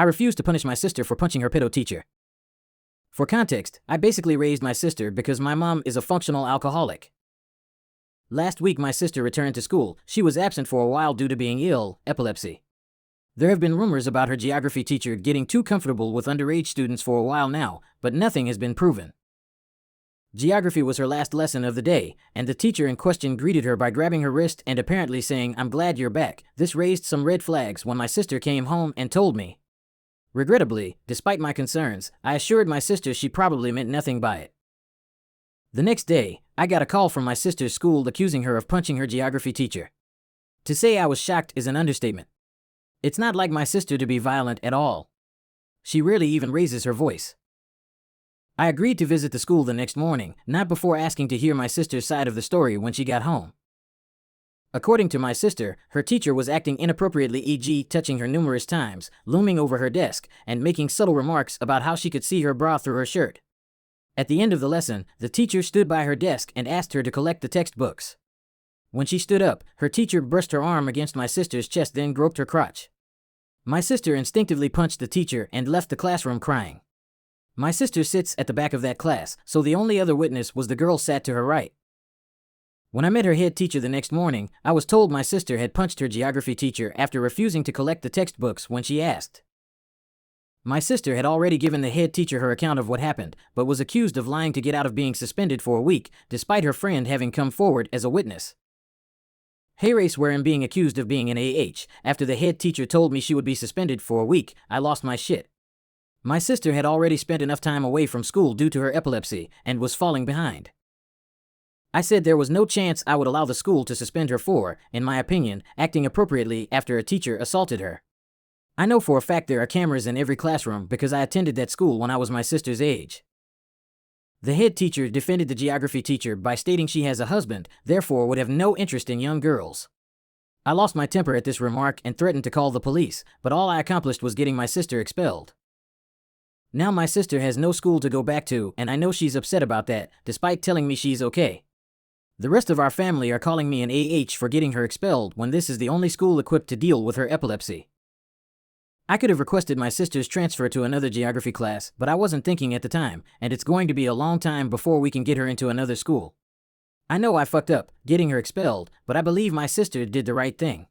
I refused to punish my sister for punching her p3do teacher. For context, I basically raised my sister because my mom is a functional alcoholic. Last week my sister returned to school. She was absent for a while due to being ill, epilepsy. There have been rumors about her geography teacher getting too comfortable with underage students for a while now, but nothing has been proven. Geography was her last lesson of the day, and the teacher in question greeted her by grabbing her wrist and apparently saying, "I'm glad you're back." This raised some red flags when my sister came home and told me. Regrettably, despite my concerns, I assured my sister she probably meant nothing by it. The next day, I got a call from my sister's school accusing her of punching her geography teacher. To say I was shocked is an understatement. It's not like my sister to be violent at all. She rarely even raises her voice. I agreed to visit the school the next morning, not before asking to hear my sister's side of the story when she got home. According to my sister, her teacher was acting inappropriately, e.g., touching her numerous times, looming over her desk, and making subtle remarks about how she could see her bra through her shirt. At the end of the lesson, the teacher stood by her desk and asked her to collect the textbooks. When she stood up, her teacher brushed her arm against my sister's chest, then groped her crotch. My sister instinctively punched the teacher and left the classroom crying. My sister sits at the back of that class, so the only other witness was the girl sat to her right. When I met her head teacher the next morning, I was told my sister had punched her geography teacher after refusing to collect the textbooks when she asked. My sister had already given the head teacher her account of what happened, but was accused of lying to get out of being suspended for a week, despite her friend having come forward as a witness. Hey race, where I'm being accused of being an AH. After the head teacher told me she would be suspended for a week, I lost my shit. My sister had already spent enough time away from school due to her epilepsy, and was falling behind. I said there was no chance I would allow the school to suspend her for, in my opinion, acting appropriately after a teacher assaulted her. I know for a fact there are cameras in every classroom because I attended that school when I was my sister's age. The head teacher defended the geography teacher by stating she has a husband, therefore would have no interest in young girls. I lost my temper at this remark and threatened to call the police, but all I accomplished was getting my sister expelled. Now my sister has no school to go back to, and I know she's upset about that, despite telling me she's okay. The rest of our family are calling me an AH for getting her expelled when this is the only school equipped to deal with her epilepsy. I could have requested my sister's transfer to another geography class, but I wasn't thinking at the time, and it's going to be a long time before we can get her into another school. I know I fucked up, getting her expelled, but I believe my sister did the right thing.